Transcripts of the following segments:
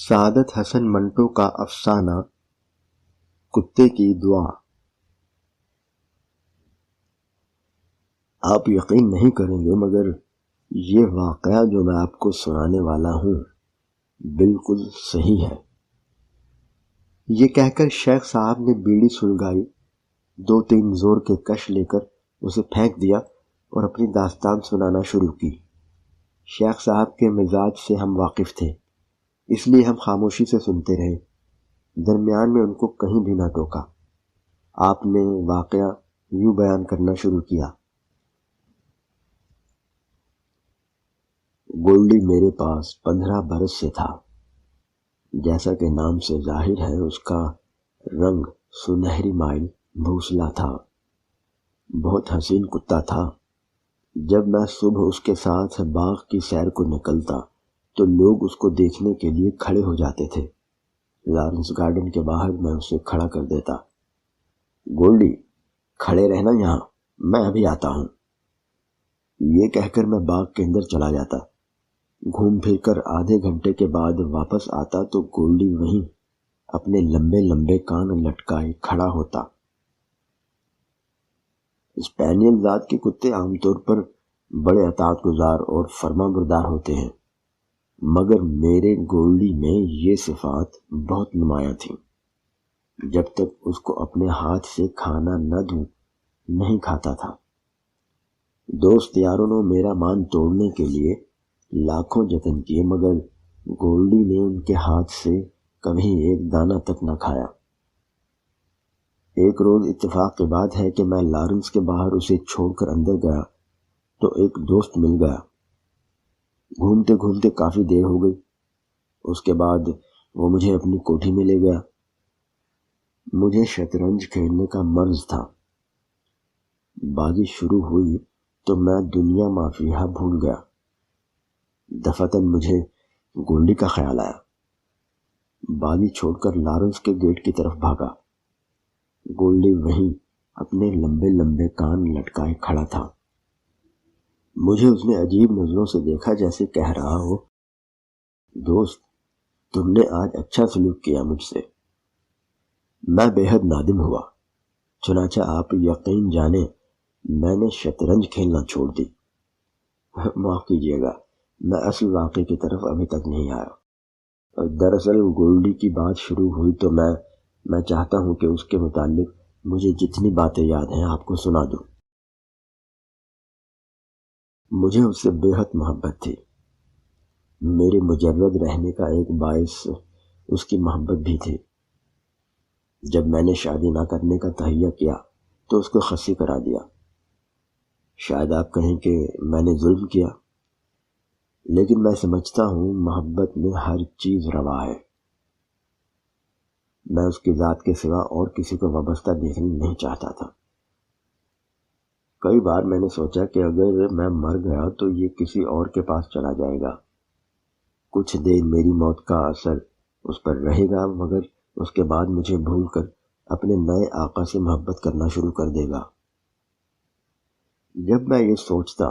سعادت حسن منٹو کا افسانہ کتے کی دعا۔ آپ یقین نہیں کریں گے مگر یہ واقعہ جو میں آپ کو سنانے والا ہوں بالکل صحیح ہے۔ یہ کہہ کر شیخ صاحب نے بیڑی سلگائی، 2-3 زور کے کش لے کر اسے پھینک دیا اور اپنی داستان سنانا شروع کی۔ شیخ صاحب کے مزاج سے ہم واقف تھے، اس لیے ہم خاموشی سے سنتے رہے، درمیان میں ان کو کہیں بھی نہ ٹوکا۔ آپ نے واقعہ یوں بیان کرنا شروع کیا۔ گولڈی میرے پاس 15 برس سے تھا۔ جیسا کہ نام سے ظاہر ہے، اس کا رنگ سنہری مائل بھوسلا تھا۔ بہت حسین کتا تھا۔ جب میں صبح اس کے ساتھ باغ کی سیر کو نکلتا تو لوگ اس کو دیکھنے کے لیے کھڑے ہو جاتے تھے۔ لارنس گارڈن کے باہر میں اسے کھڑا کر دیتا۔ گولڈی، کھڑے رہنا یہاں، میں ابھی آتا ہوں۔ یہ کہہ کر میں باغ کے اندر چلا جاتا۔ گھوم پھر کر آدھے گھنٹے کے بعد واپس آتا تو گولڈی وہیں اپنے لمبے لمبے کان لٹکائے کھڑا ہوتا۔ اسپینیل ذات کے کتے عام طور پر بڑے اطاعت گزار اور فرما بردار ہوتے ہیں، مگر میرے گولڈی میں یہ صفات بہت نمایاں تھیں۔ جب تک اس کو اپنے ہاتھ سے کھانا نہ دوں نہیں کھاتا تھا۔ دوست یاروں نے میرا مان توڑنے کے لیے لاکھوں جتن کیے، مگر گولڈی نے ان کے ہاتھ سے کبھی ایک دانہ تک نہ کھایا۔ ایک روز اتفاق کی بات ہے کہ میں لارنس کے باہر اسے چھوڑ کر اندر گیا تو ایک دوست مل گیا۔ گھومتے گھومتے کافی دیر ہو گئی۔ اس کے بعد وہ مجھے اپنی کوٹھی میں لے گیا۔ مجھے شطرنج کھیلنے کا مرض تھا۔ بازی شروع ہوئی تو میں دنیا مافیہا بھول گیا۔ دفعتاً مجھے گولڈی کا خیال آیا۔ بازی چھوڑ کر لارنس کے گیٹ کی طرف بھاگا۔ گولڈی وہیں اپنے لمبے لمبے کان لٹکائے کھڑا تھا۔ مجھے اس نے عجیب نظروں سے دیکھا، جیسے کہہ رہا ہو، دوست، تم نے آج اچھا سلوک کیا مجھ سے۔ میں بے حد نادم ہوا۔ چنانچہ آپ یقین جانیں میں نے شطرنج کھیلنا چھوڑ دی۔ معاف کیجیے گا، میں اصل واقعے کی طرف ابھی تک نہیں آیا۔ دراصل گولڈی کی بات شروع ہوئی تو میں چاہتا ہوں کہ اس کے متعلق مجھے جتنی باتیں یاد ہیں آپ کو سنا دوں۔ مجھے اس سے بے حد محبت تھی۔ میرے مجرد رہنے کا ایک باعث اس کی محبت بھی تھی۔ جب میں نے شادی نہ کرنے کا تہیہ کیا تو اس کو خصی کرا دیا۔ شاید آپ کہیں کہ میں نے ظلم کیا، لیکن میں سمجھتا ہوں محبت میں ہر چیز روا ہے۔ میں اس کی ذات کے سوا اور کسی کو وابستہ دیکھنا نہیں چاہتا تھا۔ کئی بار میں نے سوچا کہ اگر میں مر گیا تو یہ کسی اور کے پاس چلا جائے گا۔ کچھ دیر میری موت کا اثر اس پر رہے گا، مگر اس کے بعد مجھے بھول کر اپنے نئے آقا سے محبت کرنا شروع کر دے گا۔ جب میں یہ سوچتا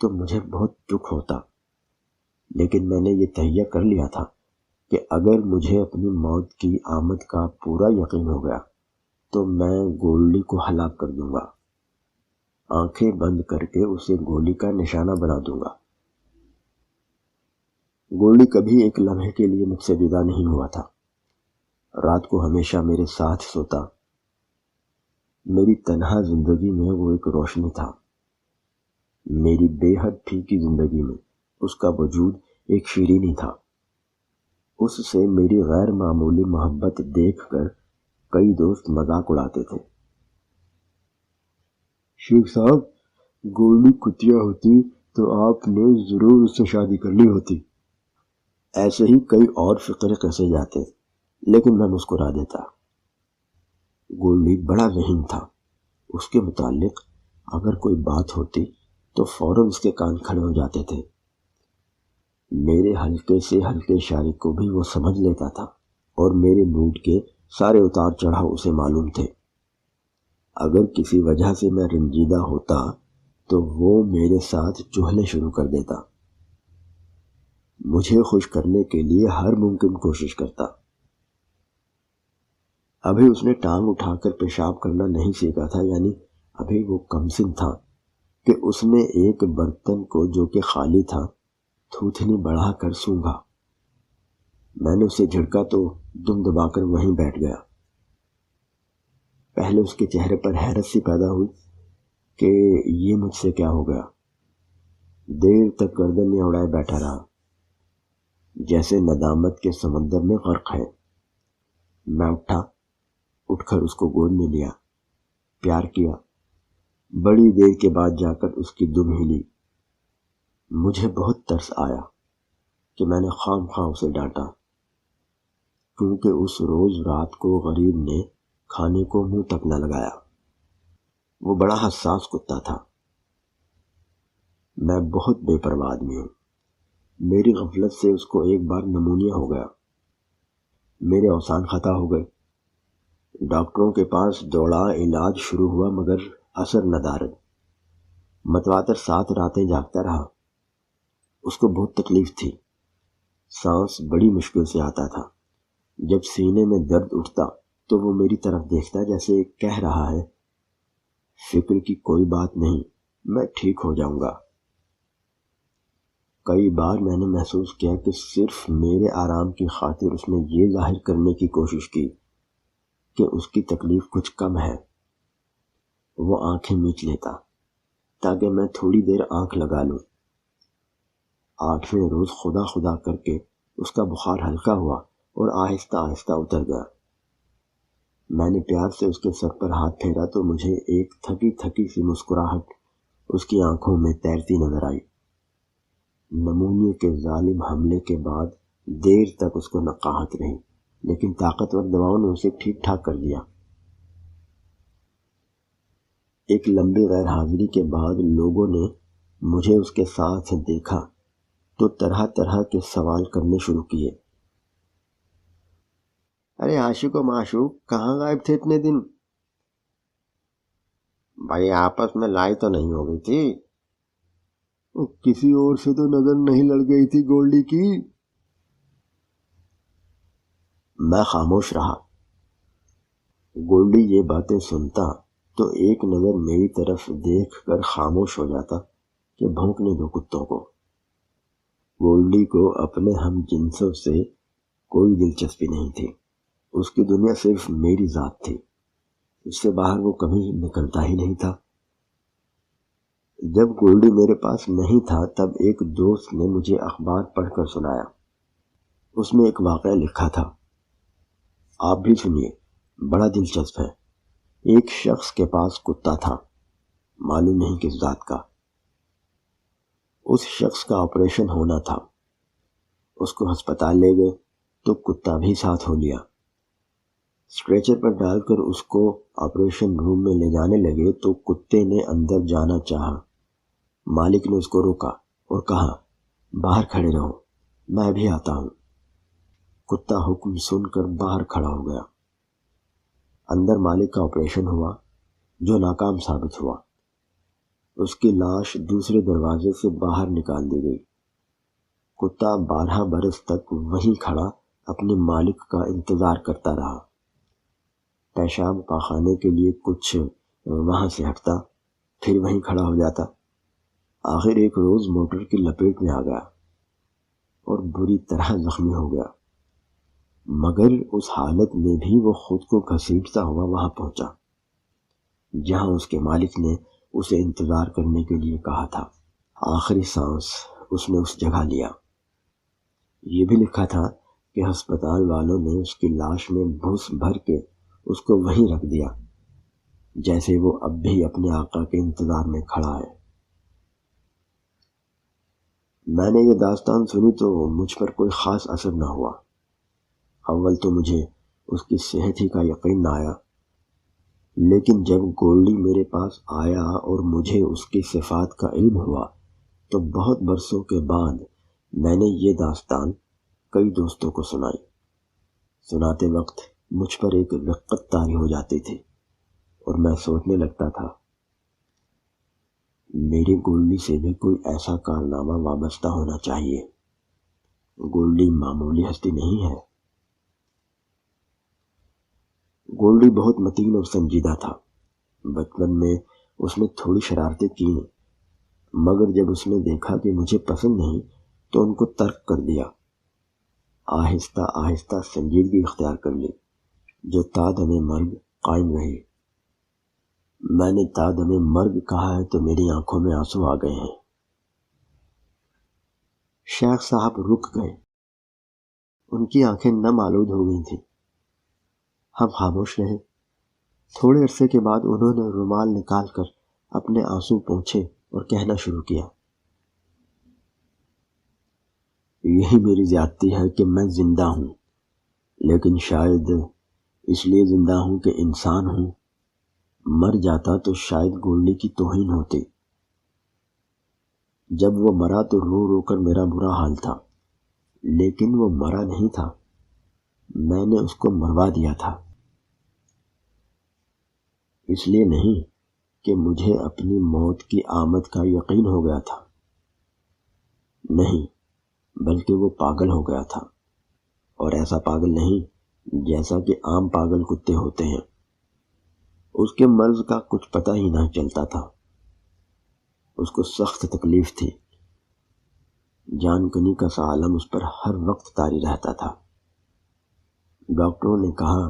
تو مجھے بہت دکھ ہوتا، لیکن میں نے یہ تہیہ کر لیا تھا کہ اگر مجھے اپنی موت کی آمد کا پورا یقین ہو گیا تو میں گولڈی کو ہلاک کر دوں گا، آنکھیں بند کر کے اسے گولی کا نشانہ بنا دوں گا۔ گولڈی کبھی ایک لمحے کے لیے مجھ سے جدا نہیں ہوا تھا۔ رات کو ہمیشہ میرے ساتھ سوتا۔ میری تنہا زندگی میں وہ ایک روشنی تھا۔ میری بے حد پھیکی زندگی میں اس کا وجود ایک شیرینی تھا۔ اس سے میری غیر معمولی محبت دیکھ کر کئی دوست مذاق اڑاتے تھے۔ شیخ صاحب، گولڈی کتیا ہوتی تو آپ نے ضرور اس سے شادی کر لی ہوتی۔ ایسے ہی کئی اور فقرے کسے جاتے، لیکن میں مسکرا دیتا۔ گولڈی بڑا ذہین تھا۔ اس کے متعلق اگر کوئی بات ہوتی تو فوراً اس کے کان کھڑے ہو جاتے تھے۔ میرے ہلکے سے ہلکے اشارے کو بھی وہ سمجھ لیتا تھا، اور میرے موڈ کے سارے اتار چڑھاؤ اسے معلوم تھے۔ اگر کسی وجہ سے میں رنجیدہ ہوتا تو وہ میرے ساتھ چہلے شروع کر دیتا۔ مجھے خوش کرنے کے لیے ہر ممکن کوشش کرتا۔ ابھی اس نے ٹانگ اٹھا کر پیشاب کرنا نہیں سیکھا تھا، یعنی ابھی وہ کمسن تھا کہ اس نے ایک برتن کو جو کہ خالی تھا تھوتھنی بڑھا کر سونگھا۔ میں نے اسے جھڑکا تو دم دبا کر وہیں بیٹھ گیا۔ پہلے اس کے چہرے پر حیرت سی پیدا ہوئی کہ یہ مجھ سے کیا ہو گیا۔ دیر تک گردن اڑائے بیٹھا رہا، جیسے ندامت کے سمندر میں غرق ہے۔ میں اٹھ کر اس کو گود میں لیا، پیار کیا۔ بڑی دیر کے بعد جا کر اس کی دم ہلی۔ مجھے بہت ترس آیا کہ میں نے خام خواہ اسے ڈانٹا، کیونکہ اس روز رات کو غریب نے کھانے کو منہ تک نہ لگایا۔ وہ بڑا حساس کتا تھا۔ میں بہت بے پرواہ آدمی ہوں۔ میری غفلت سے اس کو ایک بار نمونیا ہو گیا۔ میرے اوسان خطا ہو گئے۔ ڈاکٹروں کے پاس دوڑا، علاج شروع ہوا، مگر اثر ندارد۔ متواتر 7 راتیں جاگتا رہا۔ اس کو بہت تکلیف تھی۔ سانس بڑی مشکل سے آتا تھا۔ جب سینے میں درد اٹھتا تو وہ میری طرف دیکھتا، جیسے کہہ رہا ہے فکر کی کوئی بات نہیں، میں ٹھیک ہو جاؤں گا۔ کئی بار میں نے محسوس کیا کہ صرف میرے آرام کی خاطر اس نے یہ ظاہر کرنے کی کوشش کی کہ اس کی تکلیف کچھ کم ہے۔ وہ آنکھیں میچ لیتا تاکہ میں تھوڑی دیر آنکھ لگا لوں۔ 8ویں روز خدا خدا کر کے اس کا بخار ہلکا ہوا اور آہستہ آہستہ اتر گیا۔ میں نے پیار سے اس کے سر پر ہاتھ پھیرا تو مجھے ایک تھکی تھکی سی مسکراہٹ اس کی آنکھوں میں تیرتی نظر آئی۔ نمونیے کے ظالم حملے کے بعد دیر تک اس کو نقاہت رہی، لیکن طاقتور دواؤں نے اسے ٹھیک ٹھاک کر دیا۔ ایک لمبی غیر حاضری کے بعد لوگوں نے مجھے اس کے ساتھ دیکھا تو طرح طرح کے سوال کرنے شروع کیے۔ ارے عاشق و معشوق کہاں غائب تھے اتنے دن؟ بھائی آپس میں لائی تو نہیں ہو گئی تھی؟ کسی اور سے تو نظر نہیں لڑ گئی تھی گولڈی کی؟ میں خاموش رہا۔ گولڈی یہ باتیں سنتا تو ایک نظر میری طرف دیکھ کر خاموش ہو جاتا کہ بھونکنے دو کتوں کو۔ گولڈی کو اپنے ہم جنسوں سے کوئی دلچسپی نہیں تھی۔ اس کی دنیا صرف میری ذات تھی۔ اس سے باہر وہ کبھی نکلتا ہی نہیں تھا۔ جب گولڈی میرے پاس نہیں تھا تب ایک دوست نے مجھے اخبار پڑھ کر سنایا۔ اس میں ایک واقعہ لکھا تھا، آپ بھی سنیے، بڑا دلچسپ ہے۔ ایک شخص کے پاس کتا تھا، معلوم نہیں کس ذات کا۔ اس شخص کا آپریشن ہونا تھا۔ اس کو ہسپتال لے گئے تو کتا بھی ساتھ ہو لیا۔ اسٹریچر پر ڈال کر اس کو آپریشن روم میں لے جانے لگے تو کتے نے اندر جانا چاہا۔ مالک نے اس کو روکا اور کہا، باہر کھڑے رہو، میں بھی آتا ہوں۔ کتا حکم سن کر باہر کھڑا ہو گیا۔ اندر مالک کا آپریشن ہوا جو ناکام ثابت ہوا۔ اس کی لاش دوسرے دروازے سے باہر نکال دی گئی۔ کتا 12 برس تک وہیں کھڑا اپنے مالک کا انتظار کرتا رہا۔ پیشاب پاخانے کے لیے کچھ وہاں سے ہٹتا، پھر وہیں کھڑا ہو جاتا۔ آخر ایک روز موٹر کی لپیٹ میں آ گیا اور بری طرح زخمی ہو گیا، مگر اس حالت میں بھی وہ خود کو گھسیٹتا ہوا وہاں پہنچا جہاں اس کے مالک نے اسے انتظار کرنے کے لیے کہا تھا۔ آخری سانس اس نے اس جگہ لیا۔ یہ بھی لکھا تھا کہ ہسپتال والوں نے اس کی لاش میں بھوس بھر کے اس کو وہیں رکھ دیا، جیسے وہ اب بھی اپنے آقا کے انتظار میں کھڑا ہے۔ میں نے یہ داستان سنی تو مجھ پر کوئی خاص اثر نہ ہوا۔ اول تو مجھے اس کی صحت ہی کا یقین نہ آیا، لیکن جب گولڈی میرے پاس آیا اور مجھے اس کی صفات کا علم ہوا تو بہت برسوں کے بعد میں نے یہ داستان کئی دوستوں کو سنائی۔ سناتے وقت مجھ پر ایک رقت طاری ہو جاتی تھی اور میں سوچنے لگتا تھا میرے گولڈی سے بھی کوئی ایسا کارنامہ وابستہ ہونا چاہیے گولڈی معمولی ہستی نہیں ہے۔ گولڈی بہت متین اور سنجیدہ تھا۔ بچپن میں اس نے تھوڑی شرارتیں کی، مگر جب اس نے دیکھا کہ مجھے پسند نہیں تو ان کو ترک کر دیا۔ آہستہ آہستہ سنجیدگی اختیار کر لی، جو تادم مرگ قائم رہی۔ میں نے تادم مرگ کہا ہے تو میری آنکھوں میں آنسو آ گئے ہیں۔ شیخ صاحب رک گئے، ان کی آنکھیں نم آلود ہو گئی تھیں۔ ہم خاموش رہے۔ تھوڑے عرصے کے بعد انہوں نے رومال نکال کر اپنے آنسو پونچھے اور کہنا شروع کیا، یہی میری زیادتی ہے کہ میں زندہ ہوں، لیکن شاید اس لیے زندہ ہوں کہ انسان ہوں۔ مر جاتا تو شاید گولڈی کی توہین ہوتی۔ جب وہ مرا تو رو رو کر میرا برا حال تھا، لیکن وہ مرا نہیں تھا، میں نے اس کو مروا دیا تھا۔ اس لیے نہیں کہ مجھے اپنی موت کی آمد کا یقین ہو گیا تھا، نہیں، بلکہ وہ پاگل ہو گیا تھا، اور ایسا پاگل نہیں جیسا کہ عام پاگل کتے ہوتے ہیں۔ اس کے مرض کا کچھ پتہ ہی نہیں چلتا تھا۔ اس کو سخت تکلیف تھی، جان کنی کا سا عالم اس پر ہر وقت طاری رہتا تھا۔ ڈاکٹروں نے کہا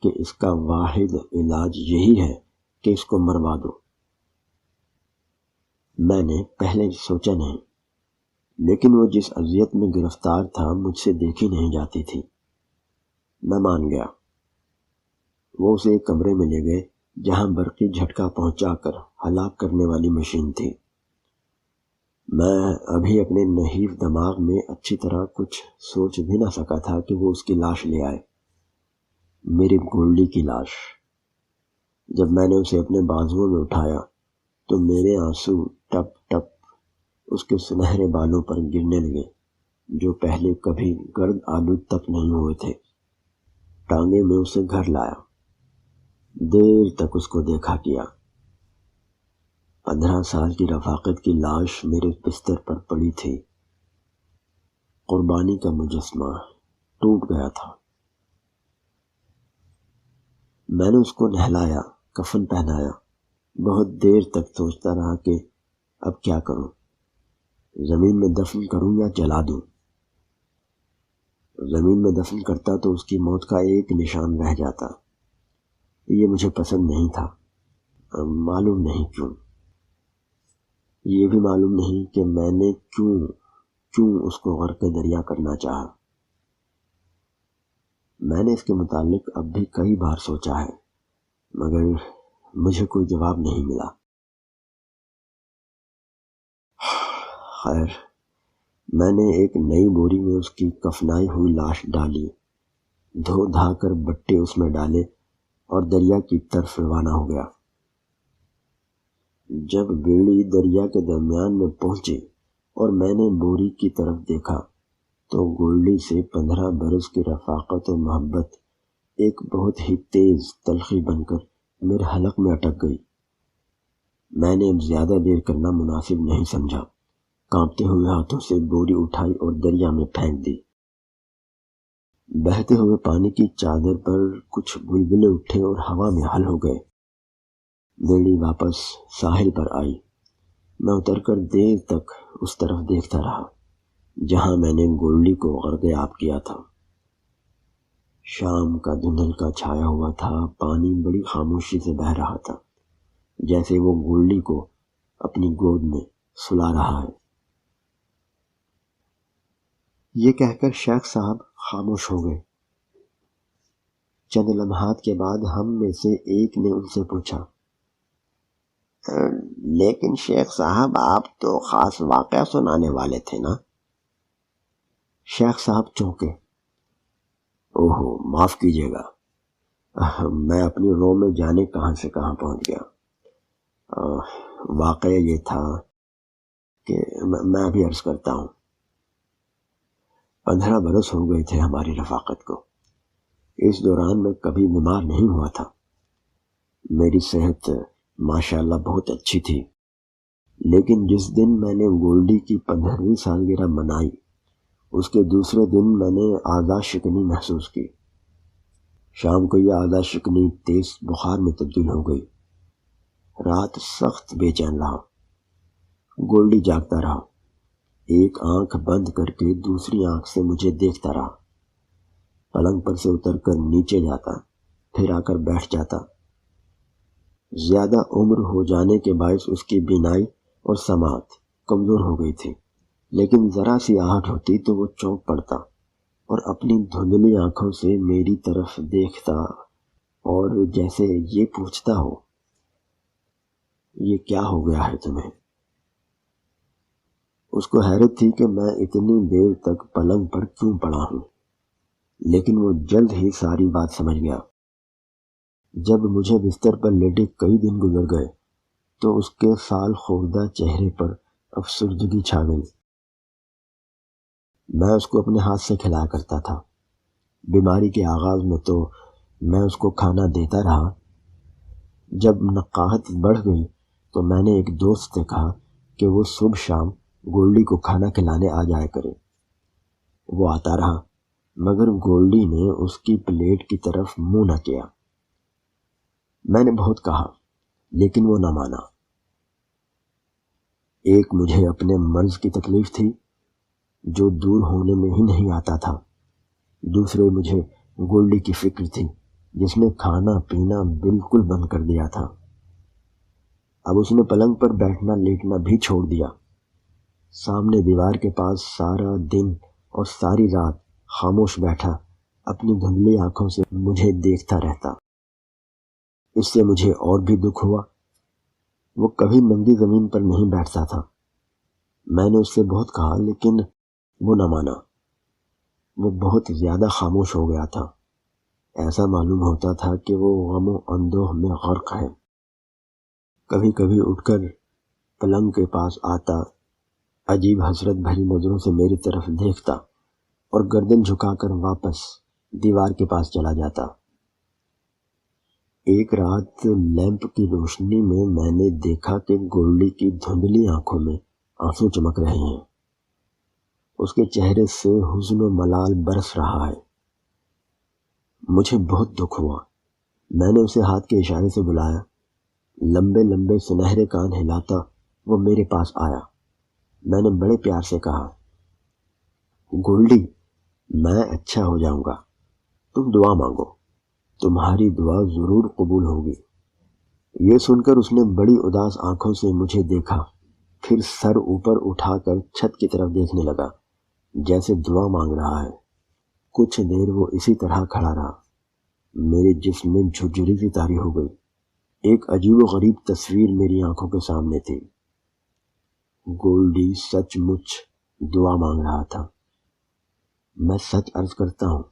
کہ اس کا واحد علاج یہی ہے کہ اس کو مروا دو۔ میں نے پہلے سوچا نہیں، لیکن وہ جس اذیت میں گرفتار تھا مجھ سے دیکھی نہیں جاتی تھی۔ میں مان گیا۔ وہ اسے ایک کمرے میں لے گئے جہاں برقی جھٹکا پہنچا کر ہلاک کرنے والی مشین تھی۔ میں ابھی اپنے نحیف دماغ میں اچھی طرح کچھ سوچ بھی نہ سکا تھا کہ وہ اس کی لاش لے آئے، میری گولڈی کی لاش۔ جب میں نے اسے اپنے بازوؤں میں اٹھایا تو میرے آنسو ٹپ ٹپ اس کے سنہرے بالوں پر گرنے لگے، جو پہلے کبھی گرد آلود تک نہیں ہوئے تھے۔ ٹانگے میں اسے گھر لایا، دیر تک اس کو دیکھا کیا۔ 15 سال کی رفاقت کی لاش میرے بستر پر پڑی تھی۔ قربانی کا مجسمہ ٹوٹ گیا تھا۔ میں نے اس کو نہلایا، کفن پہنایا، بہت دیر تک سوچتا رہا کہ اب کیا کروں، زمین میں دفن کروں یا جلا دوں۔ زمین میں دفن کرتا تو اس کی موت کا ایک نشان رہ جاتا۔ یہ مجھے پسند نہیں تھا، معلوم نہیں کیوں۔ یہ بھی معلوم نہیں کہ میں نے کیوں اس کو غرق دریا کرنا چاہا۔ میں نے اس کے متعلق اب بھی کئی بار سوچا ہے، مگر مجھے کوئی جواب نہیں ملا۔ خیر، میں نے ایک نئی بوری میں اس کی کفنائی ہوئی لاش ڈالی، دھو دھا کر بٹے اس میں ڈالے اور دریا کی طرف روانہ ہو گیا۔ جب بیڑی دریا کے درمیان میں پہنچی اور میں نے بوری کی طرف دیکھا تو گولڈی سے 15 برس کی رفاقت و محبت ایک بہت ہی تیز تلخی بن کر میرے حلق میں اٹک گئی۔ میں نے اب زیادہ دیر کرنا مناسب نہیں سمجھا، کانپتے ہوئے ہاتھوں سے بوری اٹھائی اور دریا میں پھینک دی۔ بہتے ہوئے پانی کی چادر پر کچھ بلبلے اٹھے اور ہوا میں حل ہو گئے۔ بیڑی واپس ساحل پر آئی۔ میں اتر کر دیر تک اس طرف دیکھتا رہا جہاں میں نے گولڈی کو غرق آب کیا تھا۔ شام کا دھندل کا چھایا ہوا تھا، پانی بڑی خاموشی سے بہہ رہا تھا، جیسے وہ گولڈی کو اپنی گود میں سلا رہا ہے۔ یہ کہہ کر شیخ صاحب خاموش ہو گئے۔ چند لمحات کے بعد ہم میں سے ایک نے ان سے پوچھا، لیکن شیخ صاحب آپ تو خاص واقعہ سنانے والے تھے نا؟ شیخ صاحب چونکے۔ اوہو، معاف کیجیے گا، میں اپنی رو میں جانے کہاں سے کہاں پہنچ گیا۔ واقعہ یہ تھا کہ میں ابھی عرض کرتا ہوں۔ 15 برس ہو گئے تھے ہماری رفاقت کو۔ اس دوران میں کبھی بیمار نہیں ہوا تھا۔ میری صحت ماشاءاللہ بہت اچھی تھی، لیکن جس دن میں نے گولڈی کی 15ویں سالگرہ منائی اس کے دوسرے دن میں نے اعضاء شکنی محسوس کی۔ شام کو یہ اعضاء شکنی تیز بخار میں تبدیل ہو گئی۔ رات سخت بے چین رہا۔ گولڈی جاگتا رہا، ایک آنکھ بند کر کے دوسری آنکھ سے مجھے دیکھتا رہا۔ پلنگ پر سے اتر کر نیچے جاتا، پھر آ کر بیٹھ جاتا۔ زیادہ عمر ہو جانے کے باعث اس کی بینائی اور سماعت کمزور ہو گئی تھی، لیکن ذرا سی آہٹ ہوتی تو وہ چونک پڑتا اور اپنی دھندلی آنکھوں سے میری طرف دیکھتا اور جیسے یہ پوچھتا ہو، یہ کیا ہو گیا ہے تمہیں؟ اس کو حیرت تھی کہ میں اتنی دیر تک پلنگ پر کیوں پڑا ہوں، لیکن وہ جلد ہی ساری بات سمجھ گیا۔ جب مجھے بستر پر لیٹے کئی دن گزر گئے تو اس کے سال خوردہ چہرے پر افسردگی چھا گئی۔ میں اس کو اپنے ہاتھ سے کھلایا کرتا تھا۔ بیماری کے آغاز میں تو میں اس کو کھانا دیتا رہا۔ جب نقاہت بڑھ گئی تو میں نے ایک دوست سے کہا کہ وہ صبح شام گولڈی کو کھانا کھلانے آ جایا کرے۔ وہ آتا رہا، مگر گولڈی نے اس کی پلیٹ کی طرف منہ نہ کیا۔ میں نے بہت کہا لیکن وہ نہ مانا۔ ایک مجھے اپنے مرض کی تکلیف تھی جو دور ہونے میں ہی نہیں آتا تھا، دوسرے مجھے گولڈی کی فکر تھی جس نے کھانا پینا بالکل بند کر دیا تھا۔ اب اس نے پلنگ پر بیٹھنا لیٹنا بھی چھوڑ دیا۔ سامنے دیوار کے پاس سارا دن اور ساری رات خاموش بیٹھا اپنی دھندلی آنکھوں سے مجھے دیکھتا رہتا۔ اس سے مجھے اور بھی دکھ ہوا۔ وہ کبھی ننگی زمین پر نہیں بیٹھتا تھا۔ میں نے اس سے بہت کہا لیکن وہ نہ مانا۔ وہ بہت زیادہ خاموش ہو گیا تھا۔ ایسا معلوم ہوتا تھا کہ وہ غم و اندوہ میں غرق ہے۔ کبھی کبھی اٹھ کر پلنگ کے پاس آتا، عجیب حسرت بھری نظروں سے میری طرف دیکھتا اور گردن جھکا کر واپس دیوار کے پاس چلا جاتا۔ ایک رات لیمپ کی روشنی میں نے دیکھا کہ گولڈی کی دھندلی آنکھوں میں آنسو چمک رہے ہیں۔ اس کے چہرے سے حزن و ملال برس رہا ہے۔ مجھے بہت دکھ ہوا۔ میں نے اسے ہاتھ کے اشارے سے بلایا۔ لمبے لمبے سنہرے کان ہلاتا وہ میرے پاس آیا۔ میں نے بڑے پیار سے کہا، گولڈی، میں اچھا ہو جاؤں گا، تم دعا مانگو، تمہاری دعا ضرور قبول ہوگی۔ یہ سن کر اس نے بڑی اداس آنکھوں سے مجھے دیکھا، پھر سر اوپر اٹھا کر چھت کی طرف دیکھنے لگا جیسے دعا مانگ رہا ہے۔ کچھ دیر وہ اسی طرح کھڑا رہا۔ میرے جسم میں جھرجھری سی طاری ہو گئی۔ ایک عجیب و غریب تصویر میری آنکھوں کے سامنے تھی۔ گولڈی سچ مچ دعا مانگ رہا تھا۔ میں سچ عرض کرتا ہوں،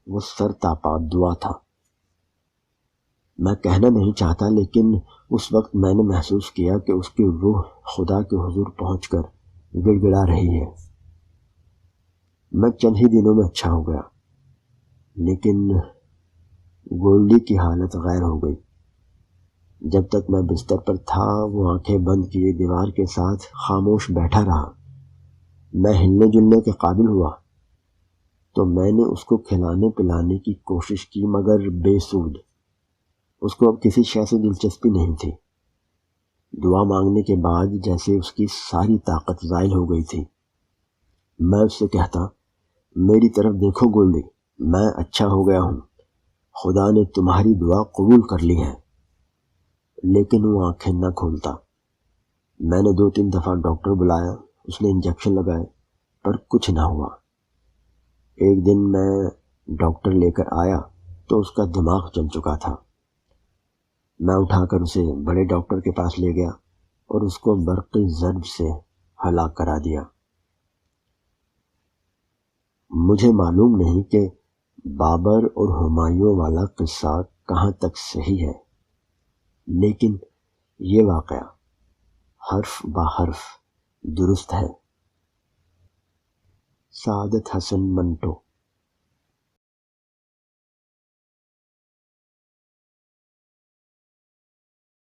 وہ سر تاپا دعا تھا۔ میں کہنا نہیں چاہتا لیکن اس وقت میں نے محسوس کیا کہ اس کی روح خدا کے حضور پہنچ کر گڑ گڑا رہی ہے۔ میں چند ہی دنوں میں اچھا ہو گیا، لیکن گولڈی کی حالت غیر ہو گئی۔ جب تک میں بستر پر تھا وہ آنکھیں بند کیے دیوار کے ساتھ خاموش بیٹھا رہا۔ میں ہلنے جلنے کے قابل ہوا تو میں نے اس کو کھلانے پلانے کی کوشش کی مگر بے سود۔ اس کو اب کسی شے سے دلچسپی نہیں تھی۔ دعا مانگنے کے بعد جیسے اس کی ساری طاقت زائل ہو گئی تھی۔ میں اس سے کہتا، میری طرف دیکھو گولڈی، میں اچھا ہو گیا ہوں، خدا نے تمہاری دعا قبول کر لی ہے، لیکن وہ آنکھیں نہ کھولتا۔ میں نے 2-3 دفعہ ڈاکٹر بلایا، اس نے انجیکشن لگائے پر کچھ نہ ہوا۔ ایک دن میں ڈاکٹر لے کر آیا تو اس کا دماغ چل چکا تھا۔ میں اٹھا کر اسے بڑے ڈاکٹر کے پاس لے گیا اور اس کو برقی ضرب سے ہلاک کرا دیا۔ مجھے معلوم نہیں کہ بابر اور ہمایوں والا قصہ کہاں تک صحیح ہے، لیکن یہ واقعہ حرف بحرف درست ہے۔ سعادت حسن منٹو۔